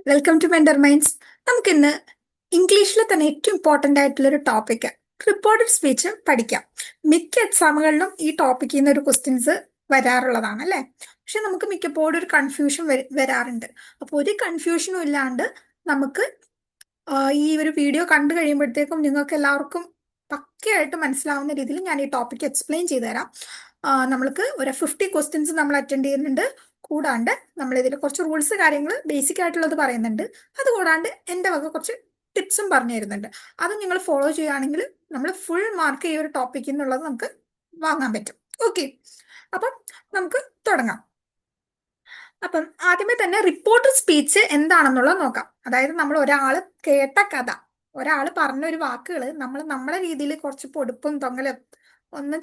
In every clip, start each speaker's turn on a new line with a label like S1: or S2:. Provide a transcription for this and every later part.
S1: Welcome to mentor minds. നമുക്കിന്ന് ഇംഗ്ലീഷിലെ തന്നെ ഏറ്റവും ഇമ്പോർട്ടൻ്റ് ആയിട്ടുള്ള ഒരു ടോപ്പിക് റിപ്പോർട്ടഡ് സ്പീച്ച് പഠിക്കാം. മിക്ക എക്സാമുകളിലും ഈ ടോപ്പിക്കിൽ നിന്ന് ഒരു ക്വസ്റ്റ്യൻസ് വരാറുള്ളതാണ് അല്ലേ? പക്ഷെ നമുക്ക് മിക്കപ്പോഴും ഒരു കൺഫ്യൂഷൻ വരാറുണ്ട്. അപ്പോൾ ഒരു കൺഫ്യൂഷനും ഇല്ലാണ്ട് നമുക്ക് ഈ ഒരു വീഡിയോ കണ്ടു കഴിയുമ്പോഴത്തേക്കും നിങ്ങൾക്ക് എല്ലാവർക്കും പക്കയായിട്ട് മനസ്സിലാവുന്ന രീതിയിൽ ഞാൻ ഈ ടോപ്പിക് എക്സ്പ്ലെയിൻ ചെയ്തു തരാം. നമ്മൾക്ക് ഒരു 50 ക്വസ്റ്റ്യൻസ് നമ്മൾ അറ്റൻഡ് ചെയ്യുന്നുണ്ട്. കൂടാണ്ട് നമ്മൾ ഇതിൽ കുറച്ച് റൂൾസ് കാര്യങ്ങൾ ബേസിക് ആയിട്ടുള്ളത് പറയുന്നുണ്ട്. അതുകൂടാണ്ട് എൻ്റെ വക കുറച്ച് ടിപ്സും പറഞ്ഞു തരുന്നുണ്ട്. അത് നിങ്ങൾ ഫോളോ ചെയ്യുകയാണെങ്കിൽ നമ്മൾ ഫുൾ മാർക്ക് ഈ ഒരു ടോപ്പിക്കിൽ നിന്നുള്ളത് നമുക്ക് വാങ്ങാൻ പറ്റും. ഓക്കെ, അപ്പം നമുക്ക് തുടങ്ങാം. അപ്പം ആദ്യമേ തന്നെ റിപ്പോർട്ടഡ് സ്പീച്ച് എന്താണെന്നുള്ളത് നോക്കാം. അതായത് നമ്മൾ ഒരാൾ കേട്ട കഥ, ഒരാൾ പറഞ്ഞ ഒരു വാക്കുകൾ നമ്മൾ നമ്മുടെ രീതിയിൽ കുറച്ച് പൊടുപ്പും തൊങ്ങലും ഒന്നും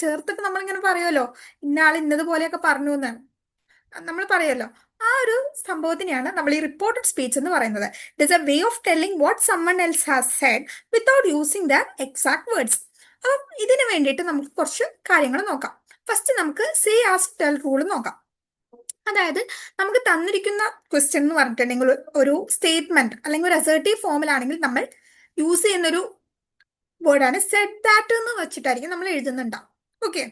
S1: ചേർത്തിട്ട് നമ്മളിങ്ങനെ പറയുമല്ലോ, ഇന്നയാൾ ഇന്നതുപോലെയൊക്കെ പറഞ്ഞു എന്ന് നമ്മൾ പറയുമല്ലോ. ആ ഒരു സംഭവത്തിനെയാണ് നമ്മൾ ഈ റിപ്പോർട്ടഡ് സ്പീച്ച് എന്ന് പറയുന്നത്. It is a way of telling what someone else has said without using the exact words. അപ്പം ഇതിന് വേണ്ടിയിട്ട് നമുക്ക് കുറച്ച് കാര്യങ്ങൾ നോക്കാം. ഫസ്റ്റ് നമുക്ക് സേ ആസ് ടെൽ റൂൾ നോക്കാം. അതായത് നമുക്ക് തന്നിരിക്കുന്ന ക്വസ്റ്റ്യൻ എന്ന് പറഞ്ഞിട്ടുണ്ടെങ്കിൽ ഒരു സ്റ്റേറ്റ്മെന്റ് അല്ലെങ്കിൽ ഒരു അസേർട്ടീവ് ഫോമിലാണെങ്കിൽ നമ്മൾ യൂസ് ചെയ്യുന്ന ഒരു വേർഡാണ് സെഡ് ദാറ്റ് എന്ന് വെച്ചിട്ടായിരിക്കും നമ്മൾ എഴുതുന്നുണ്ടാവും. ഓക്കെ,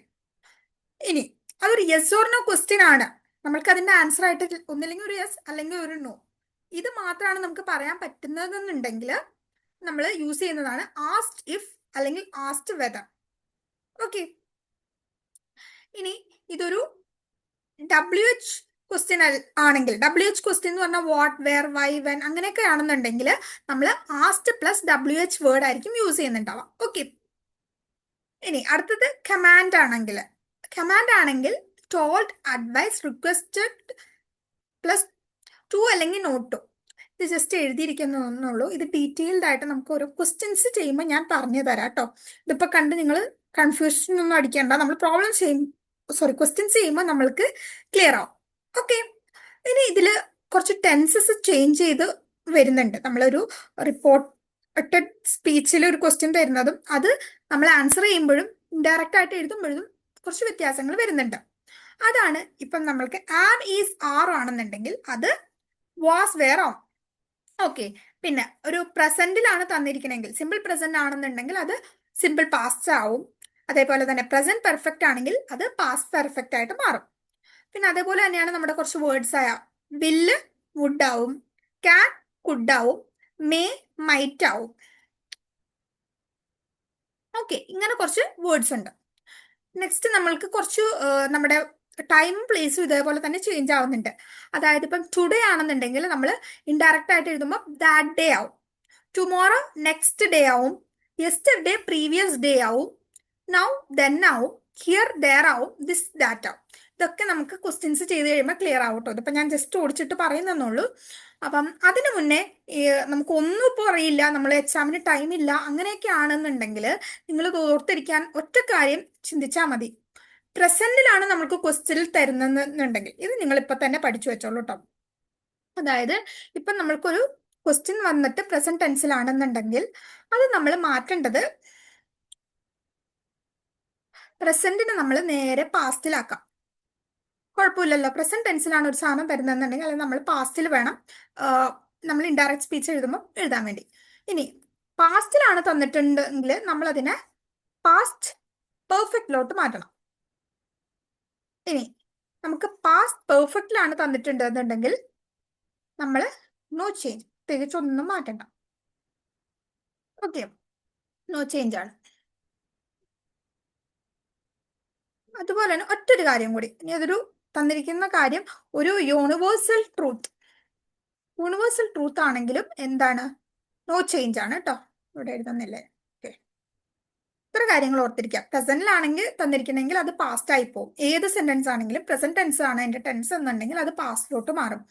S1: ഇനി അതൊരു യെസ് ഓർ നോ ക്വസ്റ്റ്യൻ ആണ്. നമ്മൾക്ക് അതിന്റെ ആൻസർ ആയിട്ട് ഒന്നില്ലെങ്കിൽ ഒരു യെസ് അല്ലെങ്കിൽ ഒരു നോ, ഇത് മാത്രമാണ് നമുക്ക് പറയാൻ പറ്റുന്നതെന്നുണ്ടെങ്കിൽ നമ്മൾ യൂസ് ചെയ്യുന്നതാണ് ആസ്ക്ഡ് ഇഫ് അല്ലെങ്കിൽ ആസ്ക്ഡ് വെദർ. ഓക്കെ, ഇനി ഇതൊരു WH ക്വസ്റ്റ്യൻ ആണെങ്കിൽ, WH ക്വസ്റ്റ്യൻ എന്ന് പറഞ്ഞാൽ വാട്ട്, വെയർ, വൈ, വെൻ അങ്ങനെയൊക്കെ ആണെന്നുണ്ടെങ്കിൽ നമ്മൾ ആസ്ക്ഡ് പ്ലസ് WH വേർഡ് ആയിരിക്കും യൂസ് ചെയ്യുന്നുണ്ടാവാം. ഓക്കെ, ഇനി അടുത്തത് കമാൻഡ് ആണെങ്കിൽ told, advise, requested plus to അല്ലെങ്കിൽ നോട്ട് ടു. ഇത് ജസ്റ്റ് എഴുതിയിരിക്കുന്നുള്ളൂ. ഇത് ഡീറ്റെയിൽഡ് ആയിട്ട് നമുക്ക് ഓരോ ക്വസ്റ്റ്യൻസ് ചെയ്യുമ്പോൾ ഞാൻ പറഞ്ഞു തരാം കേട്ടോ. ഇതിപ്പോൾ കണ്ട് നിങ്ങൾ കൺഫ്യൂഷൻ ഒന്നും അടിക്കേണ്ട. നമ്മൾ ക്വസ്റ്റ്യൻസ് ചെയ്യുമ്പോൾ നമ്മൾക്ക് ക്ലിയർ ആവും. ഓക്കെ, ഇനി ഇതിൽ കുറച്ച് ടെൻസസ് ചേഞ്ച് ചെയ്ത് വരുന്നുണ്ട്. നമ്മളൊരു റിപ്പോർട്ടഡ് സ്പീച്ചിൽ ഒരു ക്വസ്റ്റ്യൻ തരുന്നതും അത് നമ്മൾ ആൻസർ ചെയ്യുമ്പോഴും ഇൻഡയറക്റ്റ് ആയിട്ട് എഴുതുമ്പോഴും കുറച്ച് വ്യത്യാസങ്ങൾ വരുന്നുണ്ട്. അതാണ് ഇപ്പം നമ്മൾക്ക് ആം ഈസ് ആർ ആണെന്നുണ്ടെങ്കിൽ അത് വാസ് വെയർ ആവും. ഓക്കെ, പിന്നെ ഒരു പ്രസന്റിലാണ് തന്നിരിക്കണമെങ്കിൽ, സിമ്പിൾ പ്രസന്റ് ആണെന്നുണ്ടെങ്കിൽ അത് സിമ്പിൾ പാസ്റ്റ് ആവും. അതേപോലെ തന്നെ പ്രസന്റ് പെർഫെക്റ്റ് ആണെങ്കിൽ അത് പാസ്റ്റ് പെർഫെക്റ്റ് ആയിട്ട് മാറും. പിന്നെ അതേപോലെ തന്നെയാണ് നമ്മുടെ കുറച്ച് വേർഡ്സ് ആയ വില്ല് വുഡ് ആവും, ക്യാൻ കുഡ് ആവും, മേ മൈറ്റ് ആവും. ഓക്കെ, ഇങ്ങനെ കുറച്ച് വേർഡ്സ് ഉണ്ട്. നെക്സ്റ്റ് നമ്മൾക്ക് കുറച്ച് നമ്മുടെ ടൈമും പ്ലേസും ഇതേപോലെ തന്നെ ചേഞ്ച് ആവുന്നുണ്ട്. അതായത് ഇപ്പം ടുഡേ ആണെന്നുണ്ടെങ്കിൽ നമ്മൾ ഇൻഡയറക്റ്റ് ആയിട്ട് എഴുതുമ്പോൾ ദാറ്റ് ഡേ ആവും, ടുമോറോ നെക്സ്റ്റ് ഡേ ആവും, യെസ്റ്റർഡേ പ്രീവിയസ് ഡേ ആവും, നൗ ദെൻ ആവും, ഹിയർ ദെയർ ആവും, ദിസ് ദാറ്റ് ആവും. ഇതൊക്കെ നമുക്ക് ക്വസ്റ്റ്യൻസ് ചെയ്ത് കഴിയുമ്പോൾ ക്ലിയർ ആവും കേട്ടോ. ഇതിപ്പോൾ ഞാൻ ജസ്റ്റ് ഓടിച്ചിട്ട് പറയുന്നുള്ളൂ. അപ്പം അതിനു മുന്നേ നമുക്ക് ഒന്നും ഇപ്പോൾ അറിയില്ല, നമ്മൾ എക്സാമിന് ടൈം ഇല്ല, അങ്ങനെയൊക്കെ ആണെന്നുണ്ടെങ്കിൽ നിങ്ങൾ ഓർത്തിരിക്കാൻ ഒറ്റ കാര്യം ചിന്തിച്ചാൽ മതി. പ്രസന്റിലാണ് നമുക്ക് ക്വസ്റ്റ്യൻ തരുന്നതെന്നുണ്ടെങ്കിൽ ഇത് നിങ്ങൾ ഇപ്പൊ തന്നെ പഠിച്ചു വെച്ചോളൂ കേട്ടോ. അതായത് ഇപ്പൊ നമ്മൾക്കൊരു ക്വസ്റ്റ്യൻ വന്നിട്ട് പ്രസന്റ് ടെൻസിലാണെന്നുണ്ടെങ്കിൽ അത് നമ്മൾ മാറ്റേണ്ടത് പ്രസന്റിന് നമ്മൾ നേരെ പാസ്റ്റിലാക്കാം. കുഴപ്പമില്ലല്ലോ. പ്രസന്റ് ടെൻസിലാണ് ഒരു സാധനം തരുന്നതെന്നുണ്ടെങ്കിൽ അത് നമ്മൾ പാസ്റ്റിൽ വേണം നമ്മൾ ഇൻഡയറക്റ്റ് സ്പീച്ച് എഴുതുമ്പോൾ എഴുതാൻ വേണ്ടി. ഇനി പാസ്റ്റിലാണ് തന്നിട്ടുണ്ടെങ്കിൽ നമ്മൾ അതിനെ പാസ്റ്റ് പെർഫെക്റ്റിലോട്ട് മാറ്റണം. ഇനി നമുക്ക് പാസ്റ്റ് പെർഫെക്റ്റിലാണ് തന്നിട്ടുണ്ടെന്നുണ്ടെങ്കിൽ നമ്മൾ നോ ചേഞ്ച്, തിരിച്ചൊന്നും മാറ്റണ്ട. ഓക്കെ, നോ ചേഞ്ച് ആണ്. അതുപോലെ തന്നെ ഒറ്റൊരു കാര്യം കൂടി, ഇനി അതൊരു തന്നിരിക്കുന്ന കാര്യം ഒരു യൂണിവേഴ്സൽ ട്രൂത്ത് ആണെങ്കിലും എന്താണ്, നോ ചേഞ്ച് ആണ് കേട്ടോ. ഇവിടെ എഴുതുന്നില്ലേ? ഓക്കെ, ഇത്ര കാര്യങ്ങൾ ഓർത്തിരിക്കാം. പ്രസന്റിലാണെങ്കിൽ തന്നിരിക്കണമെങ്കിൽ അത് പാസ്റ്റ് ആയി പോകും. ഏത് സെന്റൻസ് ആണെങ്കിലും പ്രസന്റ് ടെൻസ് ആണ് എന്റെ ടെൻസ് എന്നുണ്ടെങ്കിൽ അത് പാസ്റ്റിലോട്ട് മാറും.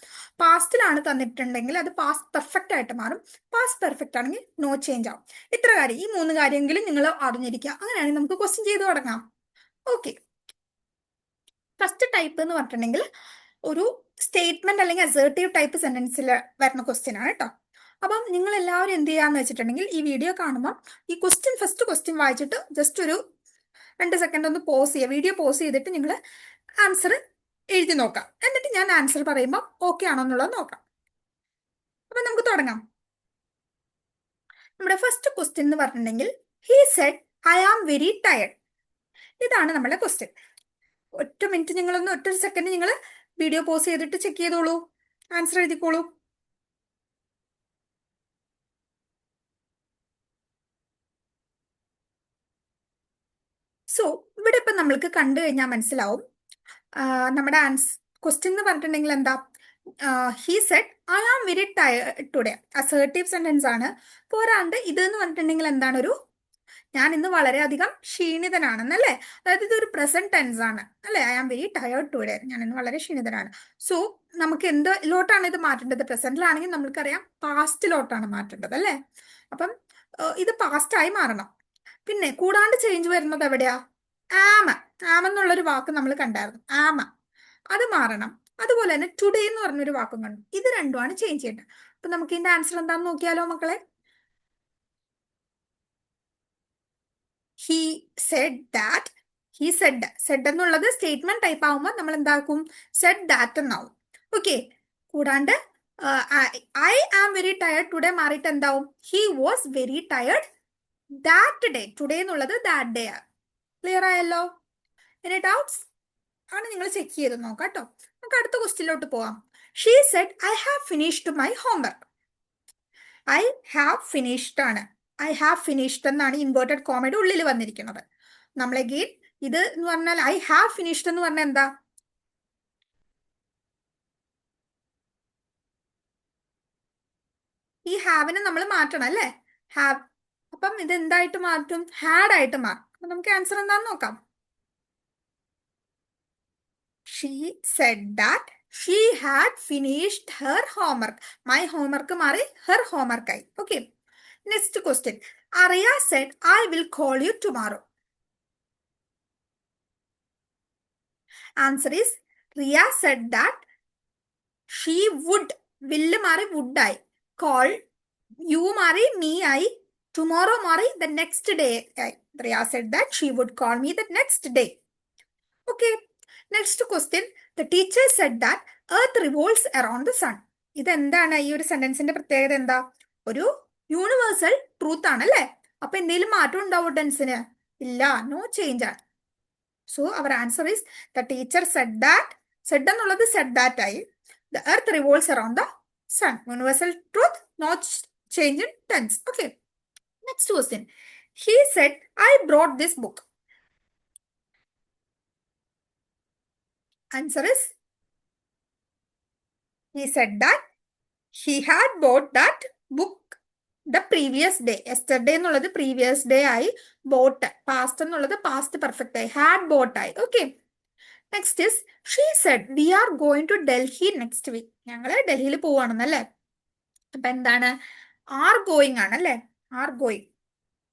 S1: പാസ്റ്റിലാണ് തന്നിട്ടുണ്ടെങ്കിൽ അത് പാസ്റ്റ് പെർഫെക്റ്റ് ആയിട്ട് മാറും. പാസ്റ്റ് പെർഫെക്റ്റ് ആണെങ്കിൽ നോ ചേഞ്ച് ആവും. ഇത്ര കാര്യം, ഈ 3 കാര്യമെങ്കിലും നിങ്ങൾ അറിഞ്ഞിരിക്കുക. അങ്ങനെയാണെങ്കിൽ നമുക്ക് ക്വസ്റ്റ്യൻ ചെയ്ത് തുടങ്ങാം. ഓക്കെ, ഫസ്റ്റ് ടൈപ്പ് എന്ന് പറഞ്ഞിട്ടുണ്ടെങ്കിൽ ഒരു സ്റ്റേറ്റ്മെന്റ് അല്ലെങ്കിൽ അസേർട്ടീവ് ടൈപ്പ് സെന്റൻസിൽ വരുന്ന ക്വസ്റ്റ്യൻ ആണ് കേട്ടോ. അപ്പം നിങ്ങൾ എല്ലാവരും എന്ത് ചെയ്യാന്ന് വെച്ചിട്ടുണ്ടെങ്കിൽ ഈ വീഡിയോ കാണുമ്പോൾ ഈ ഫസ്റ്റ് ക്വസ്റ്റ്യൻ വായിച്ചിട്ട് ജസ്റ്റ് ഒരു 2 സെക്കൻഡ് ഒന്ന് പോസ് ചെയ്യുക, വീഡിയോ പോസ് ചെയ്തിട്ട് നിങ്ങൾ ആൻസർ എഴുതി നോക്കാം. എന്നിട്ട് ഞാൻ ആൻസർ പറയുമ്പോൾ ഓക്കെ ആണോ എന്നുള്ളത് നോക്കാം. അപ്പൊ നമുക്ക് തുടങ്ങാം. നമ്മുടെ ഫസ്റ്റ് ക്വസ്റ്റ്യൻ എന്ന് പറഞ്ഞിട്ടുണ്ടെങ്കിൽ he said I am very tired. ഇതാണ് നമ്മുടെ ക്വസ്റ്റ്യൻ. ഒറ്റ മിനിറ്റ് നിങ്ങളൊന്ന് ഒറ്റ സെക്കൻഡ് നിങ്ങൾ വീഡിയോ പോസ് ചെയ്തിട്ട് ചെക്ക് ചെയ്തോളൂ, ആൻസർ എഴുതിക്കോളൂ. സോ ഇവിടെ ഇപ്പൊ നമ്മൾക്ക് കണ്ടു കഴിഞ്ഞാൽ മനസ്സിലാവും നമ്മുടെ ക്വസ്റ്റ്യൻ എന്ന് പറഞ്ഞിട്ടുണ്ടെങ്കിൽ എന്താ, he said I am very tired today, assertive sentence ആണ്. പോരാണ്ട് ഇത് എന്ന് പറഞ്ഞിട്ടുണ്ടെങ്കിൽ എന്താണ്, ഒരു ഞാൻ ഇന്ന് വളരെയധികം ക്ഷീണിതനാണെന്നല്ലേ, അതായത് ഇതൊരു പ്രസന്റ് ടെൻസ് ആണ് അല്ലെ. I am very tired today, ഞാൻ ഇന്ന് വളരെ ക്ഷീണിതനാണ്. സോ നമുക്ക് എന്തിലോട്ടാണ് ഇത് മാറ്റേണ്ടത്? പ്രസന്റിലാണെങ്കിൽ നമുക്കറിയാം പാസ്റ്റിലോട്ടാണ് മാറ്റേണ്ടത് അല്ലേ. അപ്പം ഇത് പാസ്റ്റ് ആയി മാറണം. പിന്നെ കൂടാണ്ട് ചേഞ്ച് വരുന്നത് എവിടെയാ? ആമ. ആമ എന്നുള്ളൊരു വാക്ക് നമ്മൾ കണ്ടായിരുന്നു, ആമ, അത് മാറണം. അതുപോലെ തന്നെ ടുഡേ എന്ന് പറഞ്ഞൊരു വാക്കും കണ്ടു. ഇത് രണ്ടുമാണ് ചേഞ്ച് ചെയ്യേണ്ടത്. അപ്പൊ നമുക്ക് ഇതിന്റെ ആൻസർ എന്താണെന്ന് നോക്കിയാലോ മക്കളെ. He said that. He said എന്നുള്ളത് സ്റ്റേറ്റ്മെന്റ് ടൈപ്പ് ആവുമ്പോൾ നമ്മൾ എന്താക്കും? സെഡ് ദാറ്റ് എന്നാവും. ഓക്കെ. കൂടാണ്ട് I am very tired today മാറിയിട്ട് എന്താവും? He was very tired that day. Today എന്നുള്ളത് ദാറ്റ് ഡേ ആണ്. ക്ലിയർ ആയല്ലോ? Any doubts? ആണ് നിങ്ങൾ ചെക്ക് ചെയ്ത് നോക്കാം കേട്ടോ. നമുക്ക് അടുത്ത ക്വസ്റ്റ്യനിലോട്ട് പോവാം. She said I have finished my homework. I have finished ആണ്. ഐ ഹാവ് ഫിനിഷ്ഡ് എന്നാണ് ഇൻവേർട്ടഡ് കോമയുടെ ഉള്ളിൽ വന്നിരിക്കുന്നത്. നമ്മൾ അഗെയിൻ ഇത് എന്ന് പറഞ്ഞാൽ ഐ ഹാവ് ഫിനിഷ്ഡ് എന്ന് പറഞ്ഞാൽ എന്താ? ഈ ഹാവിനെ നമ്മൾ മാറ്റണം അല്ലേ, ഹാവ്. അപ്പം ഇത് എന്തായിട്ട് മാറ്റും? ഹാഡ് ആയിട്ട് മാറും. അപ്പൊ നമുക്ക് ആൻസർ എന്താന്ന് നോക്കാം. She said that she had finished her homework. My homework മാറി ഹെർ ഹോംവർക്ക് ആയി. ഓക്കെ. Next question. അറിയ said I will call you tomorrow. Answer is Riya said that she would. Will മാറി വുഡ് ആയി. കോൾ യു മാറി me ആയി. Tomorrow മാറി the next day ആയി. Riya said that she would call me the next day. Okay. Next question. The teacher said that earth revolves around the sun. ഇതെന്താണ്? ഈ ഒരു സെന്റൻസിന്റെ പ്രത്യേകത എന്താ? ഒരു യൂണിവേഴ്സൽ ട്രൂത്ത് ആണ് അല്ലേ. അപ്പൊ എന്തെങ്കിലും മാറ്റം ഉണ്ടാവോ ടെൻസിന്? ഇല്ല, നോ ചേഞ്ച് ആണ്. So our answer is the teacher said that. Said എന്നുള്ളത് സെഡ് ദാറ്റ് ആയി. The earth revolves around the sun. Universal truth, no change in tense. Okay. Next question. He said I brought this book. Answer is he said that he had bought that book the previous day. Yesterday എന്നുള്ളത് previous day ആയി. bought past എന്നുള്ളത് past perfect ആയി. had bought ആയി. Okay. Next is she said we are going to Delhi next week. ഞങ്ങള് ഡൽഹിയിൽ പോവാണെന്നല്ലേ. അപ്പൊ എന്താണ്? Are going ആണ് അല്ലേ, ആർ ഗോയിങ്.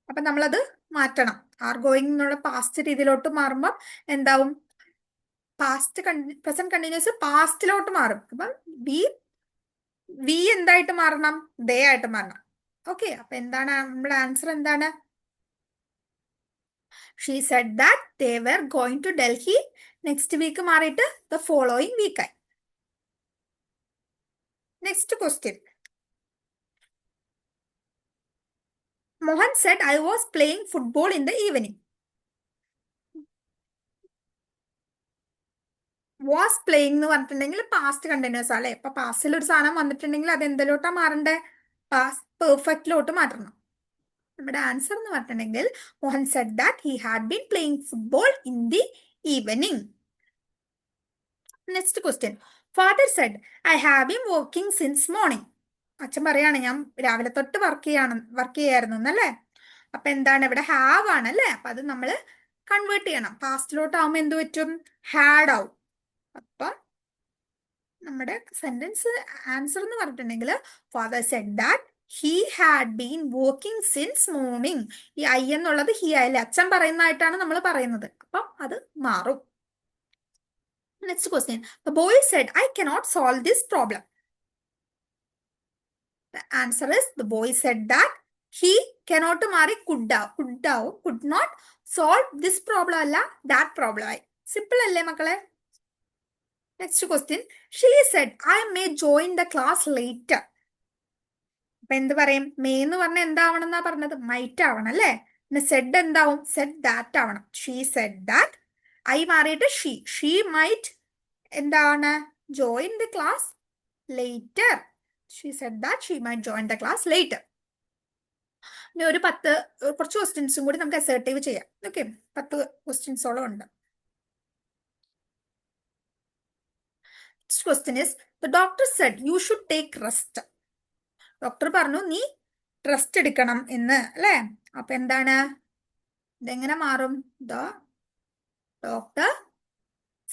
S1: അപ്പൊ നമ്മളത് മാറ്റണം. ആർ ഗോയിങ് എന്നുള്ള പാസ്റ്റ് രീതിയിലോട്ട് മാറുമ്പോൾ എന്താവും? പാസ്റ്റ് പ്രസന്റ് കണ്ടിന്യൂസ് പാസ്റ്റിലോട്ട് മാറും. അപ്പം വി എന്തായിട്ട് മാറണം? ദേ ആയിട്ട് മാറണം. ഓക്കെ. അപ്പൊ എന്താണ് നമ്മുടെ ആൻസർ? എന്താണ്? She said that they were going to Delhi. Next week മാറിയിട്ട് ദ ഫോളോയിങ് വീക്ക് ആയി. Next question. Mohan said I was playing football in the evening. Was playing എന്ന് പറഞ്ഞിട്ടുണ്ടെങ്കിൽ പാസ്റ്റ് കണ്ടിന്യൂസ് അല്ലേ. അപ്പൊ പാസ്റ്റിൽ ഒരു സാധനം വന്നിട്ടുണ്ടെങ്കിൽ അത് എന്തിലോട്ടാ മാറണ്ടേ? പാസ്റ്റ് പെർഫെക്റ്റിലോട്ട് മാറ്റണം. നമ്മുടെ ആൻസർ എന്ന് പറഞ്ഞിട്ടുണ്ടെങ്കിൽ Mohan said that he had been playing football in the evening. Next question. Father said I have been working since morning. അച്ഛൻ പറയാണ് ഞാൻ രാവിലെ തൊട്ട് വർക്ക് ചെയ്യായിരുന്നു എന്നല്ലേ. അപ്പൊ എന്താണ് ഇവിടെ? ഹാവ് ആണ് അല്ലേ. അപ്പൊ അത് നമ്മൾ കൺവേർട്ട് ചെയ്യണം. പാസ്റ്റിലോട്ട് ആവുമ്പോൾ എന്ത് പറ്റും? ഹാഡ് ആവും. അപ്പൊ നമ്മുടെ സെന്റൻസ് ആൻസർ എന്ന് പറഞ്ഞിട്ടുണ്ടെങ്കിൽ father said that he had been working since morning. ഈ ഐ എന്നുള്ളത് ഹി ആയില്ലേ, അച്ഛൻ പറയുന്നതായിട്ടാണ് നമ്മൾ പറയുന്നത്. അപ്പം അത് മാറും. Next question. The boy said I cannot solve this problem. The answer is the boy said that he cannot മാറി കുഡ് ആവും. Could not solve this problem അല്ല, ദാറ്റ് പ്രോബ്ലം ആയി. സിമ്പിൾ അല്ലേ മക്കളെ? Next question. She said I may join the class later. അപ്പൊ എന്ത് പറയും? May എന്ന് പറഞ്ഞ എന്താവണം എന്നാ പറഞ്ഞത്? മൈറ്റ് ആവണം അല്ലേ? പിന്നെ സെഡ് എന്താവും? സെഡ് ദാറ്റ് ആവണം. She said that. ഐ മാറിയിട്ട് ഷീ മൈറ്റ് എന്താണ്? Join the class later. She said that she might join the class later. ഇനി ഒരു കുറച്ച് ക്വസ്റ്റ്യൻസും കൂടി നമുക്ക് അസേർട്ടീവ് ചെയ്യാം. ഓക്കെ, 10 ക്വസ്റ്റ്യൻസോളം ഉണ്ട്. Question is the doctor said you should take rest. Doctor പറഞ്ഞു നീ റെസ്റ്റ് എടുക്കണം എന്ന്, അല്ലേ? അപ്പൊ എന്താണ് ഇതെങ്ങനെ മാറും? The doctor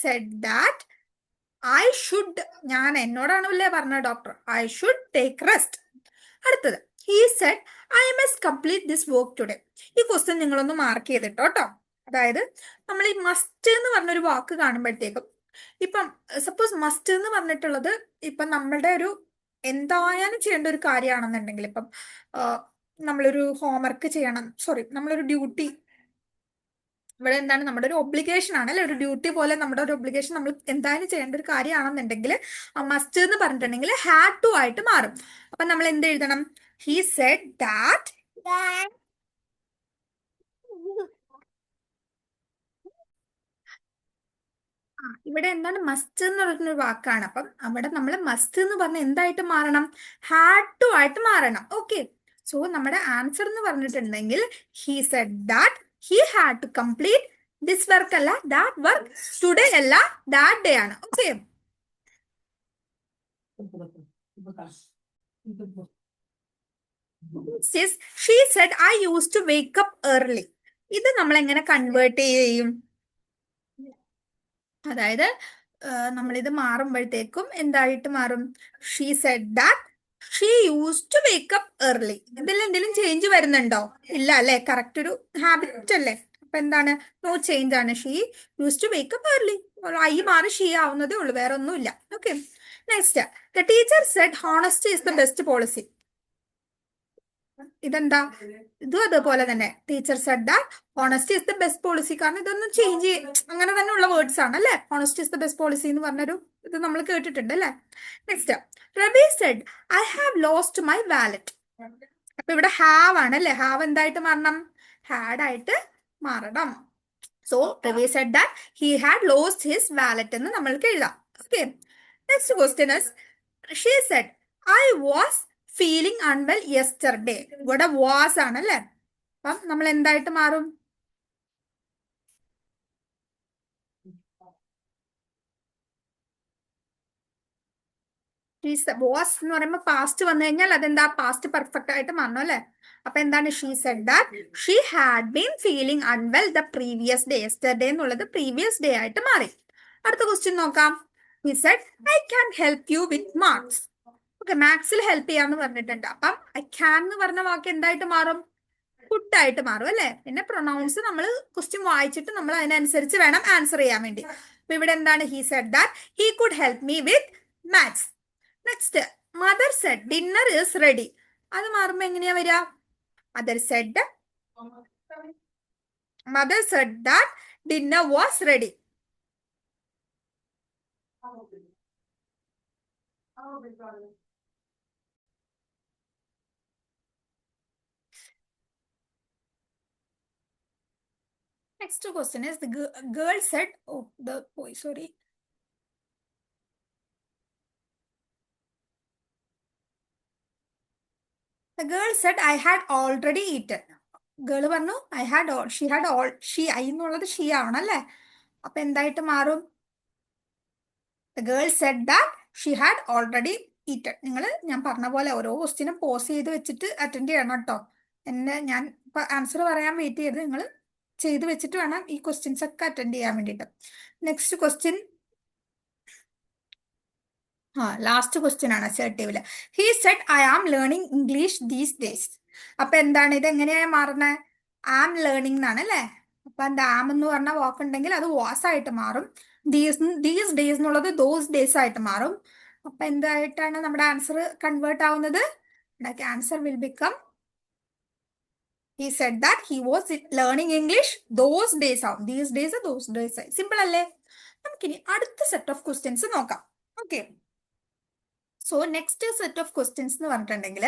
S1: said that I should, ഞാൻ എന്നോടാണല്ലേ പറഞ്ഞത് doctor, I should take rest. അടുത്തത്, he said I must complete this work today. ഈ ക്വസ്റ്റ്യൻ നിങ്ങളൊന്ന് മാർക്ക് ചെയ്തിട്ടോ കേട്ടോ. അതായത് നമ്മൾ ഈ മസ്റ്റ് എന്ന് പറഞ്ഞൊരു വാക്ക് കാണുമ്പോഴത്തേക്കും, ഇപ്പം സപ്പോസ് മസ്റ്റ് എന്ന് പറഞ്ഞിട്ടുള്ളത് ഇപ്പം നമ്മളുടെ ഒരു എന്തായാലും ചെയ്യേണ്ട ഒരു കാര്യമാണെന്നുണ്ടെങ്കിൽ, ഇപ്പം നമ്മളൊരു ഹോംവർക്ക് ചെയ്യണം, നമ്മളൊരു ഡ്യൂട്ടി, ഇവിടെ എന്താണ് നമ്മുടെ ഒരു ഒബ്ലിഗേഷൻ ആണ്, അല്ലെ? ഒരു ഡ്യൂട്ടി പോലെ നമ്മുടെ ഒരു ഒബ്ലിഗേഷൻ നമ്മൾ എന്തായാലും ചെയ്യേണ്ട ഒരു കാര്യമാണെന്നുണ്ടെങ്കിൽ ആ മസ്റ്റ് എന്ന് പറഞ്ഞിട്ടുണ്ടെങ്കിൽ ഹാഡ് ടു ആയിട്ട് മാറും. അപ്പൊ നമ്മൾ എന്ത് എഴുതണം? He said that. ഇവിടെ എന്താണ്? മസ്റ്റ് എന്ന് പറഞ്ഞൊരു വാക്കാണ്. അപ്പം അവിടെ നമ്മൾ മസ്റ്റ് എന്ന് പറഞ്ഞ എന്തായിട്ട് മാറണം? ഹാഡ് ടു ആയിട്ട് മാറണം. ഓക്കെ, സോ നമ്മുടെ ആൻസർ എന്ന് പറഞ്ഞിട്ടുണ്ടെങ്കിൽ he said that he had to complete this work അല്ല, ദാറ്റ് വർക്ക് ടുഡേ അല്ല, ദാറ്റ് ഡേ ആണ്. Okay, she said I use to wake up early. ഇത് നമ്മൾ എങ്ങനെ കൺവേർട്ട് ചെയ്യും? അതായത് നമ്മളിത് മാറുമ്പോഴത്തേക്കും എന്തായിട്ട് മാറും? She said that she use to wake up early. ഇതിൽ എന്തെങ്കിലും ചേഞ്ച് വരുന്നുണ്ടോ? ഇല്ല അല്ലെ? കറക്റ്റ് ഒരു ഹാബിറ്റ് അല്ലേ? അപ്പൊ എന്താണ്? നോ ചേഞ്ച് ആണ്. She use to wake up early. I മാറി ഷീ ആവുന്നതേ ഉള്ളൂ, വേറെ ഒന്നുമില്ല. Okay, next, the teacher said honesty is the best policy. ഇതെന്താ? ഇതും അതുപോലെ തന്നെ, teacher said that honesty is the best policy. കാരണം ഇതൊന്നും ചേഞ്ച് അങ്ങനെ തന്നെ ഉള്ള വേർഡ്സ് ആണ്, അല്ലെ? Honesty is the best policy എന്ന് പറഞ്ഞൊരു ഇത് നമ്മൾ കേട്ടിട്ടുണ്ട്, അല്ലെ? Next, Rabi said I have lost my wallet. അപ്പൊ ഇവിടെ ഹാവ് ആണ്, അല്ലെ? ഹാവ് എന്തായിട്ട് മാറണം? ഹാഡ് ആയിട്ട് മാറണം. So Rabi said that he had lost his wallet എന്ന് നമ്മൾക്ക് എഴുതാം. Okay, next question is she said I was feeling unwell yesterday. ഇവിടെ വാസ് ആണ്, അല്ലെ? അപ്പം നമ്മൾ എന്തായിട്ട് മാറും? വാസ് എന്ന് പറയുമ്പോൾ പാസ്റ്റ് വന്നു കഴിഞ്ഞാൽ അതെന്താ? പാസ്റ്റ് പെർഫെക്റ്റ് ആയിട്ട് മാറണം, അല്ലെ? അപ്പൊ എന്താണ്? She said that she had been feeling unwell the previous day. Yesterday എന്നുള്ളത് പ്രീവിയസ് ഡേ ആയിട്ട് മാറി. അടുത്ത ക്വസ്റ്റ്യൻ നോക്കാം. He said I can help you with marks. Okay, മാത്സിൽ ഹെൽപ്പ് ചെയ്യാന്ന് പറഞ്ഞിട്ടുണ്ട്. അപ്പം ഐ ക്യാൻ എന്ന് പറഞ്ഞ വാക്ക് എന്തായിട്ട് മാറും? കുഡ് ആയിട്ട് മാറും, അല്ലെ? പിന്നെ പ്രൊനൗൺസ് നമ്മൾ ക്വസ്റ്റ്യൻ വായിച്ചിട്ട് നമ്മൾ അതിനനുസരിച്ച് വേണം ആൻസർ ചെയ്യാൻ വേണ്ടി. അപ്പൊ ഇവിടെ എന്താണ്? He said that he could help me with maths. Next, mother said dinner is ready. അത് മാറുമ്പോ എങ്ങനെയാ വരിക? Mother said that dinner was ready. Next question is the girl said, oh, the boy, sorry. The girl said, I had already eaten. Girl പറഞ്ഞു I had all, she had all, I എന്നുള്ളത് she ആണ്, അല്ലേ? അപ്പൊ എന്തായിട്ട് മാറും? The girl said that she had already eaten. നിങ്ങൾ ഞാൻ പറഞ്ഞ പോലെ ഓരോ ക്വസ്റ്റ്യനും പോസ് ചെയ്ത് വെച്ചിട്ട് അറ്റൻഡ് ചെയ്യണം കേട്ടോ. ഞാൻ ആൻസർ പറയാൻ വെയിറ്റ് ചെയ്ത് നിങ്ങൾ ചെയ്ത് വെച്ചിട്ട് വേണം ഈ ക്വസ്റ്റ്യൻസ് ഒക്കെ അറ്റൻഡ് ചെയ്യാൻ വേണ്ടിയിട്ട്. നെക്സ്റ്റ് ക്വസ്റ്റ്യൻ, ലാസ്റ്റ് ക്വസ്റ്റ്യൻ ആണ് അസേർട്ടീവില്. He said I am learning English these days. അപ്പൊ എന്താണ്? ഇത് എങ്ങനെയാ മാറുന്നത്? ആം ലേണിംഗ് എന്നാണ്, അല്ലേ? അപ്പൊ എന്താ? ആം എന്ന് പറഞ്ഞ വാക്കുണ്ടെങ്കിൽ അത് വാസ് ആയിട്ട് മാറും. ദീസ് ഡേയ്സ് എന്നുള്ളത് ദോസ് ഡേയ്സ് ആയിട്ട് മാറും. അപ്പൊ എന്തായിട്ടാണ് നമ്മുടെ ആൻസർ കൺവേർട്ട് ആവുന്നത്? Answer will become he said that he was learning English those days ആവും. these days those days ആയി. സിമ്പിൾ അല്ലേ? നമുക്കിനി അടുത്ത സെറ്റ് ഓഫ് ക്വസ്റ്റ്യൻസ് നോക്കാം. Okay, so next set of questions എന്ന് പറഞ്ഞിട്ടുണ്ടെങ്കിൽ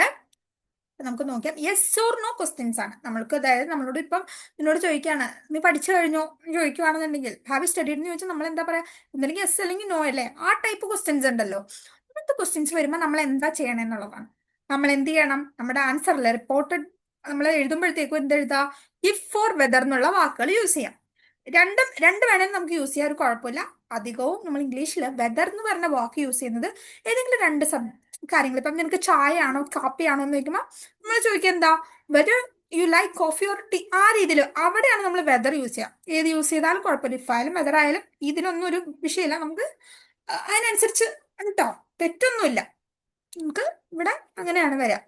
S1: നമുക്ക് നോക്കാം യെസ് ഓർ നോ ക്വസ്റ്റ്യൻസ് ആണ് നമ്മൾക്ക്. അതായത് നമ്മളോട് ഇപ്പം നിന്നോട് ചോദിക്കുകയാണ് നീ പഠിച്ചു കഴിഞ്ഞോ ചോദിക്കുകയാണെന്നുണ്ടെങ്കിൽ ഹാവ് യു സ്റ്റഡീഡ് എന്ന് ചോദിച്ചാൽ നമ്മൾ എന്താ പറയാ, എന്തെങ്കിലും യെസ് അല്ലെങ്കിൽ നോ അല്ലേ, ആ ടൈപ്പ് ക്വസ്റ്റ്യൻസ് ഉണ്ടല്ലോ. അങ്ങനത്തെ ക്വസ്റ്റ്യൻസ് വരുമ്പോൾ നമ്മൾ എന്താ ചെയ്യണം എന്നുള്ളതാണ്. നമ്മൾ എന്ത് ചെയ്യണം, നമ്മുടെ ആൻസറിൽ റിപ്പോർട്ടഡ് നമ്മൾ എഴുതുമ്പോഴത്തേക്കും എന്തെഴുതാ, ഇഫ് ഫോർ വെദർ എന്നുള്ള വാക്കുകൾ യൂസ് ചെയ്യാം. രണ്ട് വേണേലും നമുക്ക് യൂസ് ചെയ്യാൻ ഒരു കുഴപ്പമില്ല. അധികവും നമ്മൾ ഇംഗ്ലീഷിൽ വെദർ എന്ന് പറഞ്ഞ വാക്ക് യൂസ് ചെയ്യുന്നത് ഏതെങ്കിലും രണ്ട് കാര്യങ്ങൾ. ഇപ്പം നിനക്ക് ചായ ആണോ കാപ്പി ആണോ എന്ന് ചോദിക്കുമ്പോൾ നമ്മൾ ചോദിക്കുക എന്താ, whether you like coffee or tea, ആ രീതിയിൽ അവിടെയാണ് നമ്മൾ വെദർ യൂസ് ചെയ്യാം. ഏത് യൂസ് ചെയ്താലും കുഴപ്പമില്ല, ഇഫ് ആയാലും വെദർ ആയാലും ഇതിനൊന്നും ഒരു വിഷയമില്ല. നമുക്ക് അതിനനുസരിച്ച് കേട്ടോ, തെറ്റൊന്നുമില്ല. നമുക്ക് ഇവിടെ അങ്ങനെയാണ് വരിക.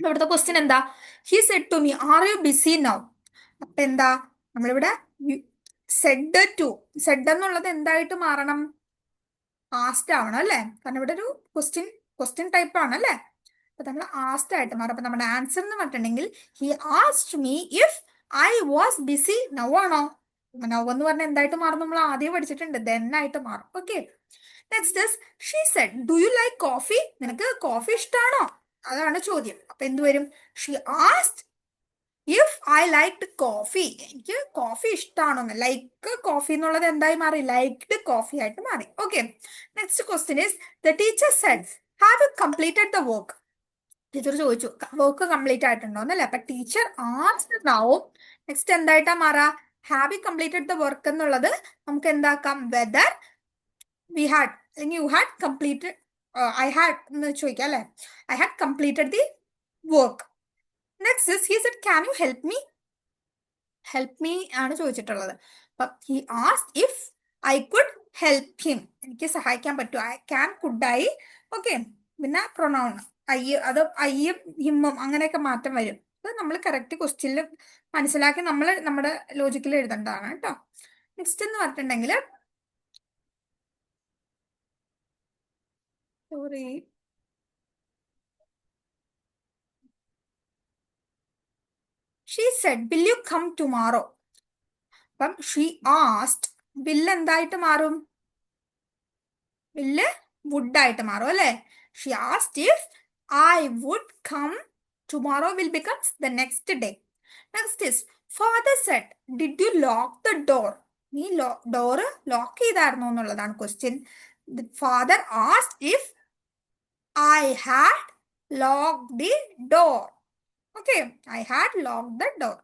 S1: ഇവിടുത്തെ ക്വസ്റ്റ്യൻ എന്താ, he said to me are you busy now. അപ്പൊ എന്താ നമ്മളിവിടെ സെഡ് ടു, സെഡ് എന്നുള്ളത് എന്തായിട്ട് മാറണം, ആസ്റ്റ് ആവണം അല്ലേ, കാരണം ഇവിടെ ഒരു ക്വസ്റ്റ്യൻ ടൈപ്പ് ആണ് അല്ലേ. അപ്പൊ നമ്മൾ ആസ്റ്റ് ആയിട്ട് മാറും. അപ്പൊ നമ്മുടെ ആൻസർ എന്ന് പറഞ്ഞിട്ടുണ്ടെങ്കിൽ he asked me if I was busy now ആണോ. നൗ എന്ന് പറഞ്ഞാൽ എന്തായിട്ട് മാറും, നമ്മൾ ആദ്യം പഠിച്ചിട്ടുണ്ട്, ദെൻ ആയിട്ട് മാറും. Okay, next she said do you like coffee, നിനക്ക് കോഫി ഇഷ്ടമാണോ, അതാണ് ചോദ്യം. അപ്പൊ എന്ത് വരും, she asked if I liked coffee, എനിക്ക് കോഫി ഇഷ്ടമാണോ. ലൈക്ക് കോഫി എന്നുള്ളത് എന്തായി മാറി, ലൈക്ഡ് കോഫി ആയിട്ട് മാറി. Okay, next question is the teacher Z have you completed the work. Teacher ചോദിച്ചു വർക്ക് കംപ്ലീറ്റ് ആയിട്ടുണ്ടോ എന്നല്ലേ. അപ്പൊ ടീച്ചർ ആസ്ക്ഡ് നൗ, നെക്സ്റ്റ് എന്തായിട്ടാ മാറാ, have you completed the work എന്നുള്ളത് നമുക്ക് എന്താക്കാം, വെദർ വി ഹാഡ് അല്ലെങ്കിൽ you had completed, I had എന്ന് ചോദിക്കാം അല്ലെ, I had completed the work. Next he Z can you help me, help me ആണ് ചോദിച്ചിട്ടുള്ളത്. അപ്പൊ he asked if I could help him, എനിക്ക് സഹായിക്കാൻ പറ്റുമോ, ഐ ക്യാൻ കുഡായി. ഓക്കെ, പിന്നെ പ്രൊനൗൺ അത് ഐയും ഹിമ്മും അങ്ങനെയൊക്കെ മാറ്റം വരും. അത് നമ്മൾ കറക്റ്റ് ക്വസ്റ്റ്യനിൽ മനസ്സിലാക്കി നമ്മൾ നമ്മുടെ ലോജിക്കിൽ എഴുതേണ്ടതാണ് കേട്ടോ. നെക്സ്റ്റ് എന്ന് പറഞ്ഞിട്ടുണ്ടെങ്കിൽ sorry, she said will you come tomorrow. അപ്പം ഷീ ആസ്റ്റ്, വില്ല് എന്തായിട്ട് മാറും, വില്ല് വുഡ് ആയിട്ട് മാറും അല്ലെ. She asked if I would come tomorrow will becomes the next day. Next is father said did you lock the door, നീ door lock ചെയ്തായിരുന്നോ എന്നുള്ളതാണ് question. Father asked if I had lock the door. Okay, I had lock the door.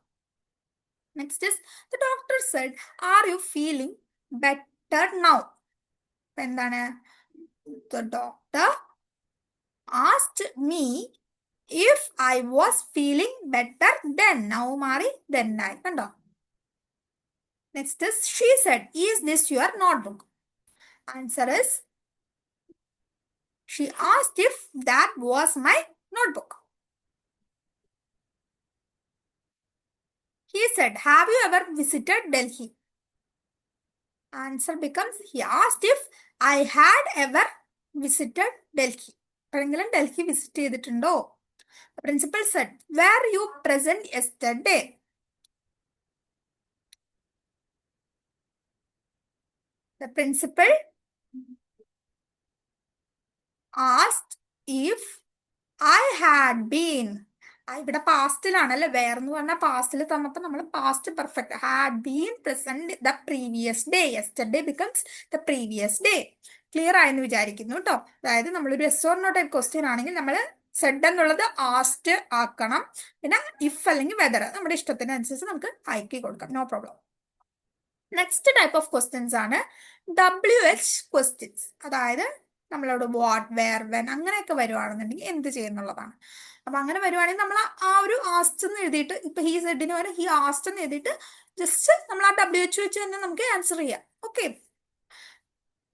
S1: Next is the doctor said are you feeling better now. എന്താണ്, the doctor asked me if I was feeling better then. Now മാറി then ആയി കണ്ടോ. Next is she said is this your notebook. Answer is she asked if that was my notebook. He said have you ever visited Delhi. Answer becomes he asked if I had ever visited Delhi. എപ്പോഴെങ്കിലും Delhi visit ചെയ്തിട്ടുണ്ടോ. Principal said were you present yesterday. The principal asked if I had been. ഇവിടെ പാസ്റ്റിലാണല്ലേ, where എന്ന് പറഞ്ഞാൽ പാസ്റ്റിൽ തന്നപ്പോ നമ്മൾ past perfect had been present the previous day. Yesterday becomes the previous day. Clear ആയെന്ന് വിചാരിക്കുന്നു കേട്ടോ. അതായത് നമ്മളൊരു yes or no type question ആണെങ്കിൽ നമ്മൾ സെഡ് എന്നുള്ളത് ആസ്റ്റ് ആക്കണം, പിന്നെ ഇഫ് അല്ലെങ്കിൽ വെദർ നമ്മുടെ ഇഷ്ടത്തിനനുസരിച്ച് നമുക്ക് ആക്കി കൊടുക്കാം, no problem. Next type of questions ആണ് WH ക്വസ്റ്റ്യൻസ്. അതായത് നമ്മളോട് വാട്ട് വെയർ വെൻ അങ്ങനെയൊക്കെ വരുവാണെന്നുണ്ടെങ്കിൽ എന്ത് ചെയ്യുന്നുള്ളതാണ്. അപ്പൊ അങ്ങനെ വരുവാണെങ്കിൽ നമ്മൾ ആ ഒരു ആസ്റ്റ് എന്ന് എഴുതിയിട്ട്, ഇപ്പൊ ഹി സെഡിന് പകരം ഹി ആസ്റ്റ് എന്ന് എഴുതിയിട്ട് ജസ്റ്റ് നമ്മൾ ആ WH വെച്ച് തന്നെ നമുക്ക് ആൻസർ ചെയ്യാം. ഓക്കെ,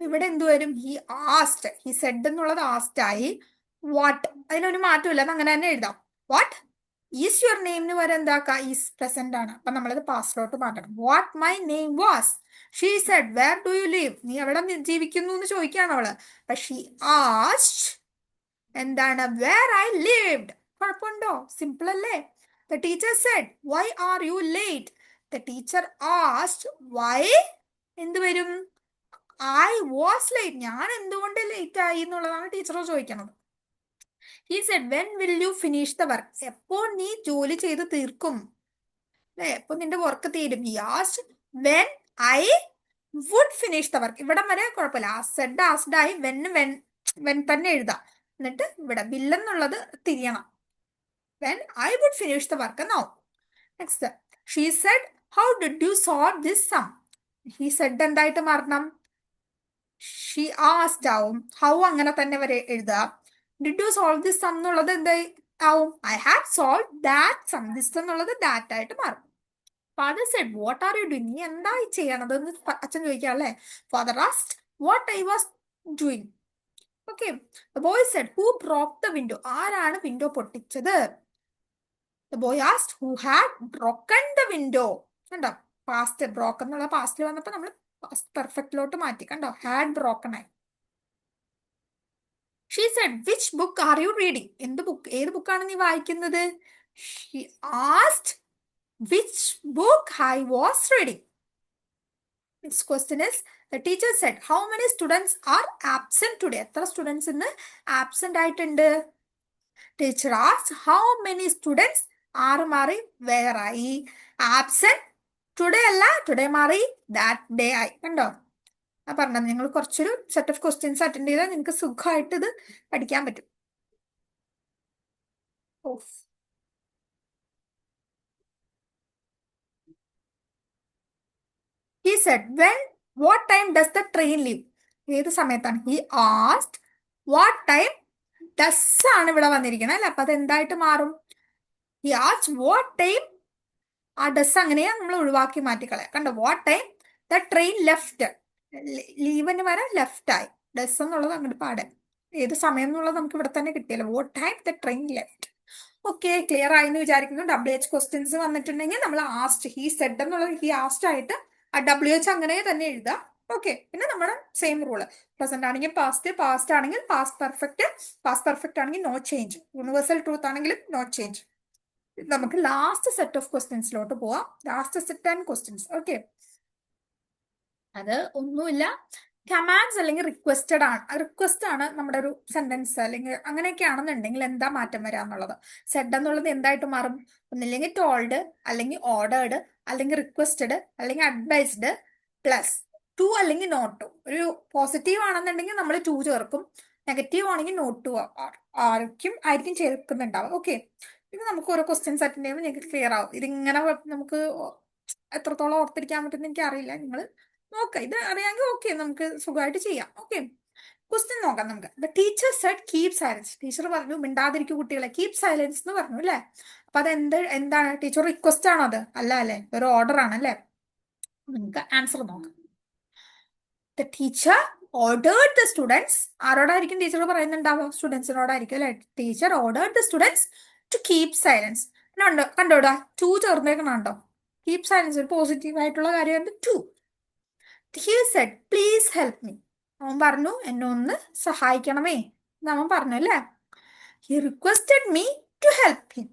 S1: ഇവിടെ എന്ത് വരും, ഹി ആസ്റ്റ്, ഹി സെഡ് എന്നുള്ളത് ആസ്റ്റ് ആയി. വാട്ട് അതിനൊരു മാറ്റമില്ല, അത് അങ്ങനെ തന്നെ എഴുതാം. വാട്ട് ഈസ് യുവർ നെയിമിന് വരെ എന്താക്കുക, ഈസ് പ്രസന്റ് ആണ്. അപ്പൊ നമ്മളത് പാസ്റ്റിലോട്ട് മാറ്റണം. What my name was. She said where do you live, നീ എവിടെ ജീവിക്കുന്നു എന്ന് ചോദിക്കുകയാണ് അവള്. അപ്പൊ ഷീ ആസ്റ്റ് എന്താണ്, വേർ ഐ ലിവ്ഡ്. കുഴപ്പമുണ്ടോ, സിമ്പിൾ അല്ലേ. The teacher said why are you late. The teacher asked why എന്ത് വരും, ഐ വാസ് ലേറ്റ്, ഞാൻ എന്തുകൊണ്ട് ലേറ്റ് ആയി എന്നുള്ളതാണ് ടീച്ചർ ചോദിക്കുന്നത്. He said, when will you finish the work? എപ്പോൾ നീ ജോലി ചെയ്ത് തീർക്കും? അല്ലെ, എപ്പോൾ നിന്റെ വർക്ക് തീരും? He asked when I would finish the work. ഇവിടെ വരെ കുഴപ്പമില്ല. സെഡ് ആസ്ഡ് ആയി വെൻ തന്നെ എഴുതാം. എന്നിട്ട് ഇവിടെ will എന്നുള്ളത് തിരിയണം. When I would finish the work now. Next, she said, how did you solve this sum? He said എന്തായിട്ട് മാറണം? She asked ആവും. How അങ്ങനെ തന്നെ വരെ എഴുതുക. Did you solve this sum എന്നുള്ളത് എന്തായി ആവും? I had solved that sum. This എന്നുള്ളത് that ആയിട്ട് മാറും. Father said, what are you doing? നീ എന്തായി ചെയ്യണത് എന്ന് അച്ഛൻ ചോദിക്കാം അല്ലേ? Father asked what I was doing. Okay. The boy said, who broke the window? ആരാണ് വിൻഡോ പൊട്ടിച്ചത്? The boy asked who had broken the window. കണ്ടോ, പാസ്റ്റ് ബ്രോക്കൺ എന്നുള്ള പാസ്റ്റിൽ വന്നപ്പോൾ നമ്മൾ പാസ്റ്റ് പെർഫെക്റ്റിലോട്ട് മാറ്റി. കണ്ടോ, ഹാഡ് ബ്രോക്കൺ ആയി. She said, which book are you reading? എന്ത് ബുക്ക്, ഏത് ബുക്കാണ് നീ വായിക്കുന്നത്? She asked which book I was reading. Next question is, the teacher said, how many students are absent today? എത്ര സ്റ്റുഡൻസ് ഇന്ന് ആബ്സെന്റ് ആയിട്ടുണ്ട്? Teacher asked how many students are മാറി where ആയി. ആബ്സെന്റ് ടുഡേ അല്ല, ടുഡേ മാറി that day ആയി. കണ്ടോ, പറഞ്ഞത് നിങ്ങൾ കുറച്ചൊരു സെറ്റ് ഓഫ് ക്വസ്റ്റ്യൻസ് അറ്റൻഡ് ചെയ്താൽ നിങ്ങൾക്ക് സുഖമായിട്ട് ഇത് പഠിക്കാൻ പറ്റും. He said, what time does the train leave? ഏത് സമയത്താണ്? He asked what time does ആണ് ഇവിടെ വന്നിരിക്കുന്നത് അല്ലെ, അപ്പൊ അത് എന്തായിട്ട് മാറും? He asked what time. ആ ഡസ് അങ്ങനെയാ നമ്മൾ ഒഴിവാക്കി മാറ്റിക്കളയാം. കണ്ടോ, what time the train left. ലീവിന് വരെ ലെഫ്റ്റ് ആയി. ഡസ് എന്നുള്ളത് അങ്ങോട്ട് പാടെ, ഏത് സമയം എന്നുള്ളത് നമുക്ക് ഇവിടെ തന്നെ കിട്ടിയല്ലോ. What time the train left. Okay, clear ആയി എന്ന് വിചാരിക്കുന്നു. WH ക്വസ്റ്റ്യൻസ് വന്നിട്ടുണ്ടെങ്കിൽ നമ്മൾ ആസ്റ്റ്, ഹി സെഡ് എന്നുള്ളത് ഹി ആസ്റ്റ് ആയിട്ട് ആ WH അങ്ങനെ തന്നെ എഴുതാം. ഓക്കെ, പിന്നെ നമ്മുടെ സെയിം റൂള്, പ്രസന്റ് ആണെങ്കിൽ പാസ്റ്റ്, പാസ്റ്റ് ആണെങ്കിൽ പാസ്റ്റ് പെർഫെക്റ്റ് ആണെങ്കിൽ നോ ചേഞ്ച്, യൂണിവേഴ്സൽ ട്രൂത്ത് ആണെങ്കിലും നോ ചേഞ്ച്. നമുക്ക് ലാസ്റ്റ് സെറ്റ് ഓഫ് ക്വസ്റ്റ്യൻസിലോട്ട് പോവാം. Last set and questions. Okay, അത് ഒന്നുമില്ല, കമാൻഡ്സ് അല്ലെങ്കിൽ റിക്വസ്റ്റ് ആണ് നമ്മുടെ ഒരു സെന്റൻസ് അല്ലെങ്കിൽ അങ്ങനെയൊക്കെ ആണെന്നുണ്ടെങ്കിൽ എന്താ മാറ്റം വരാന്നുള്ളത്. സെഡ് എന്നുള്ളത് എന്തായിട്ട് മാറും? ഒന്നില്ലെങ്കിൽ ടോൾഡ്, അല്ലെങ്കിൽ ഓർഡേർഡ്, അല്ലെങ്കിൽ റിക്വസ്റ്റഡ്, അല്ലെങ്കിൽ അഡ്വൈസ്ഡ്, പ്ലസ് ടു അല്ലെങ്കിൽ നോട്ട് ടു. ഒരു പോസിറ്റീവ് ആണെന്നുണ്ടെങ്കിൽ നമ്മൾ ടു ചേർക്കും, നെഗറ്റീവ് ആണെങ്കിൽ നോട്ട് ടു ആയിരിക്കും ചേർക്കുന്നുണ്ടാവും. ഓക്കെ, ഇത് നമുക്ക് ഓരോ ക്വസ്റ്റ്യൻസ് അറ്റൻഡ് ചെയ്യുമ്പോൾ നിങ്ങൾക്ക് ക്ലിയർ ആവും. ഇതിങ്ങനെ നമുക്ക് എത്രത്തോളം ഓർത്തിരിക്കാൻ പറ്റുമെന്ന് എനിക്ക് അറിയില്ല, നിങ്ങൾ നോക്കാം. ഇത് അറിയാമെങ്കിൽ ഓക്കെ, നമുക്ക് സുഖമായിട്ട് ചെയ്യാം. ഓക്കെ, ക്വസ്റ്റ്യൻ നോക്കാം നമുക്ക്. The teacher Z keep silence. Teacher പറഞ്ഞു മിണ്ടാതിരിക്കും കുട്ടികളെ, കീപ് സൈലൻസ് എന്ന് പറഞ്ഞു അല്ലേ. അപ്പൊ അത് എന്താണ്? ടീച്ചർ റിക്വസ്റ്റ് ആണോ? അത് അല്ല അല്ലേ, ഒരു ഓർഡർ ആണ് അല്ലേ. നമുക്ക് ആൻസർ നോക്കാം. The teacher ordered the students. ആരോടായിരിക്കും ടീച്ചർ പറയുന്നുണ്ടാവുക? സ്റ്റുഡൻസിനോടായിരിക്കും അല്ലെ. Teacher ordered the students to keep silence. കണ്ടോടാ, ടു ചേർന്നേക്കണോ? കീപ് സൈലൻസ് ഒരു പോസിറ്റീവ് ആയിട്ടുള്ള കാര്യമാണ്. To. He said, please help me. അവൻ പറഞ്ഞു എന്നെ ഒന്ന് സഹായിക്കണമേ എന്ന് അവൻ പറഞ്ഞു അല്ലേ. He requested me to help him.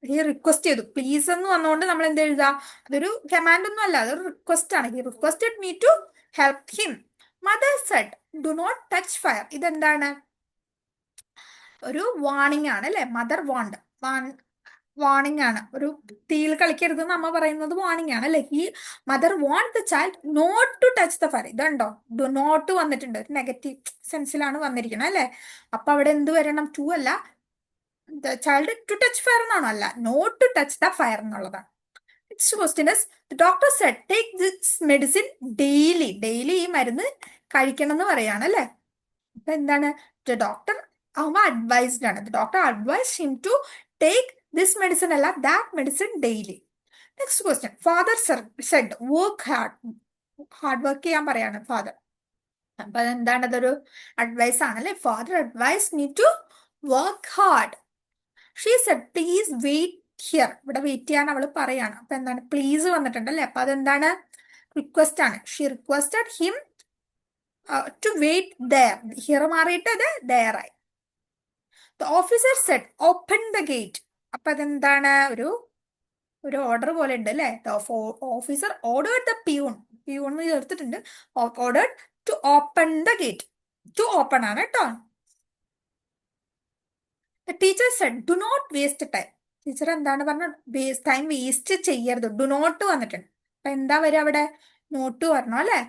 S1: He request ചെയ്തു. പ്ലീസ് എന്ന് വന്നുകൊണ്ട് നമ്മൾ എന്ത് എഴുതാ? അതൊരു കമാൻഡ് ഒന്നും അല്ല, അതൊരു റിക്വസ്റ്റ് ആണ്. He requested me to help him. Mother said, do not touch fire. ഇതെന്താണ്? ഒരു വാണിംഗ് ആണ് അല്ലെ. മദർ വാണിംഗ് ആണ്. ഒരു തീയിൽ കളിക്കരുത് എന്ന് അമ്മ പറയുന്നത് വാണിംഗ് ആണ് അല്ലെ. ഈ mother want the child not to touch the fire. ഇതുണ്ടോ, ഡു നോട്ട് വന്നിട്ടുണ്ട്, ഒരു നെഗറ്റീവ് സെൻസിലാണ് വന്നിരിക്കുന്നത് അല്ലെ. അപ്പൊ അവിടെ എന്ത് വരണം? ടു അല്ല, the child to touch fire എന്നാണോ? അല്ല, not to touch the fire എന്നുള്ളതാണ്. Next question is, the doctor said take this medicine daily. Daily ഈ മരുന്ന് കഴിക്കണം എന്ന് പറയാണ് അല്ലെ. അപ്പൊ എന്താണ്? ദ ഡോക്ടർ അവ അഡ്വൈസ്ഡ് ആണ്. The doctor advise him to take this medicine അല്ല, that medicine daily. Next question, father said work hard work ചെയ്യാൻ പറയാണ് ഫാദർ. അപ്പൊ അതെന്താണ്? അതൊരു അഡ്വൈസ് ആണല്ലേ. Father advice me to work hard. She said please wait here. ഇവിടെ wait ചെയ്യാൻ അവൾ പറയാണ്. അപ്പൊ എന്താണ്? പ്ലീസ് വന്നിട്ടുണ്ട് അല്ലെ. അപ്പൊ അതെന്താണ്? റിക്വസ്റ്റ് ആണ്. She requested him to wait there. Here മാറിയിട്ട് അത് ദയർ ആയി. The officer said open the gate. അപ്പൊ അതെന്താണ്? ഒരു ഓർഡർ പോലെ ഉണ്ട് അല്ലെ. ഓഫീസർ ഓർഡേർഡ് ദ പിയൂൺ ചേർത്തിട്ടുണ്ട്. Ordered to open the gate. To open ആണ് കേട്ടോ. The teacher said do not waste time. Teacher എന്താണ് പറഞ്ഞ ടൈം വേസ്റ്റ് ചെയ്യരുത്. ഡു നോട്ട് വന്നിട്ടുണ്ട്. അപ്പൊ എന്താ വരിക അവിടെ? നോട്ട് വരണം അല്ലെ?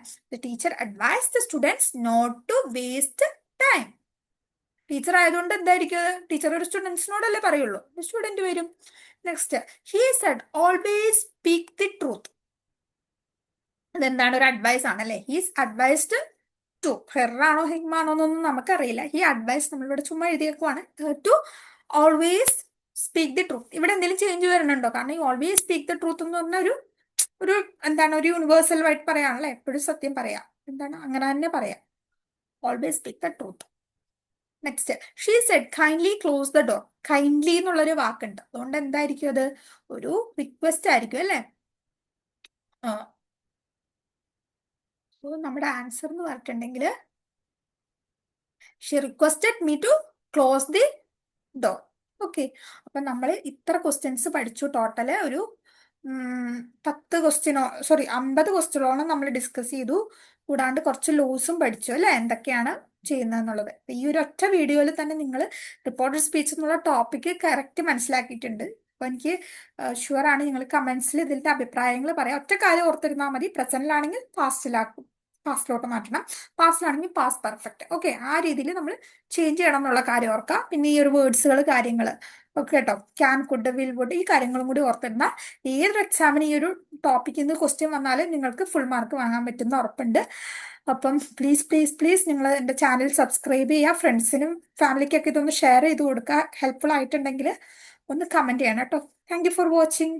S1: Teacher advise the students not to waste time. Teacher ആയതുകൊണ്ട് എന്തായിരിക്കും? ടീച്ചർ ഒരു സ്റ്റുഡൻസിനോടല്ലേ പറയുള്ളൂ. സ്റ്റുഡന്റ് വരും. Next, he said always speak the truth. അതെന്താണ്? ഒരു അഡ്വൈസ് ആണല്ലേ? ഹീസ് അഡ്വൈസ്ഡ് ടു, ഹെറാണോ ഹിമാണോ എന്നൊന്നും നമുക്കറിയില്ല. ഈ അഡ്വൈസ് നമ്മളിവിടെ ചുമ്മാ എഴുതിയേക്കുവാണ്. To always speak the truth. ഇവിടെ എന്തെങ്കിലും ചേഞ്ച് വരുന്നുണ്ടോ? കാരണം ഈ ഓൾവേസ് സ്പീക്ക് ദി ട്രൂത്ത് എന്ന് പറഞ്ഞ ഒരു എന്താണ്, ഒരു യൂണിവേഴ്സൽ ആയിട്ട് പറയാണല്ലേ? എപ്പോഴും സത്യം പറയാം. എന്താണ്, അങ്ങനെ തന്നെ പറയാം. Always speak the truth. Next, she said kindly close the door. Kindly എന്നുള്ളൊരു വാക്കുണ്ട്. അതുകൊണ്ട് എന്തായിരിക്കും അത്? ഒരു റിക്വസ്റ്റ് ആയിരിക്കും അല്ലേ? നമ്മുടെ ആൻസർ എന്ന് പറഞ്ഞിട്ടുണ്ടെങ്കിൽ she requested me to close the door. Okay, അപ്പൊ നമ്മൾ ഇത്ര ക്വസ്റ്റ്യൻസ് പഠിച്ചു. ടോട്ടല് ഒരു 10 ക്വസ്റ്റ്യനോ 50 ക്വസ്റ്റ്യനോളം നമ്മൾ ഡിസ്കസ് ചെയ്തു. കൂടാണ്ട് കുറച്ച് ലോസും പഠിച്ചു അല്ലെ, എന്തൊക്കെയാണ് ചെയ്യുന്നതെന്നുള്ളത്. ഈ ഒരു ഒറ്റ വീഡിയോയിൽ തന്നെ നിങ്ങൾ റിപ്പോർട്ടഡ് സ്പീച്ച് എന്നുള്ള ടോപ്പിക്ക് കറക്റ്റ് മനസ്സിലാക്കിയിട്ടുണ്ട്. അപ്പൊ എനിക്ക് ഷുവർ ആണ് നിങ്ങൾ കമന്റ്സിൽ ഇതിന്റെ അഭിപ്രായങ്ങൾ പറയാം. ഒറ്റ കാര്യം ഓർത്തിരുന്നാൽ മതി. പ്രസന്റിലാണെങ്കിൽ പാസ്റ്റിലോട്ട് മാറ്റണം, പാസ്റ്റിലാണെങ്കിൽ പാസ് പെർഫെക്റ്റ്. ഓക്കെ, ആ രീതിയിൽ നമ്മൾ ചേഞ്ച് ചെയ്യണം എന്നുള്ള കാര്യം ഓർക്കാം. പിന്നെ ഈ ഒരു വേർഡ്സുകൾ, കാര്യങ്ങൾ ഒക്കെ കേട്ടോ, ക്യാൻ, കുഡ്, വിൽ, വുഡ്, ഈ കാര്യങ്ങളും കൂടി ഓർത്തിരുന്നാൽ ഏതൊരു എക്സാമിന് ഈ ഒരു ടോപ്പിക്കിൽ നിന്ന് ക്വസ്റ്റ്യൻ വന്നാലും നിങ്ങൾക്ക് ഫുൾ മാർക്ക് വാങ്ങാൻ പറ്റുന്ന ഉറപ്പുണ്ട്. അപ്പം പ്ലീസ് പ്ലീസ് പ്ലീസ് നിങ്ങൾ എൻ്റെ ചാനൽ സബ്സ്ക്രൈബ് ചെയ്യുക. ഫ്രണ്ട്സിനും ഫാമിലിക്കൊക്കെ ഇതൊന്ന് ഷെയർ ചെയ്ത് കൊടുക്കുക. ഹെൽപ്ഫുൾ ആയിട്ടുണ്ടെങ്കിൽ ഒന്ന് കമന്റ് ചെയ്യണം കേട്ടോ. Thank you for watching.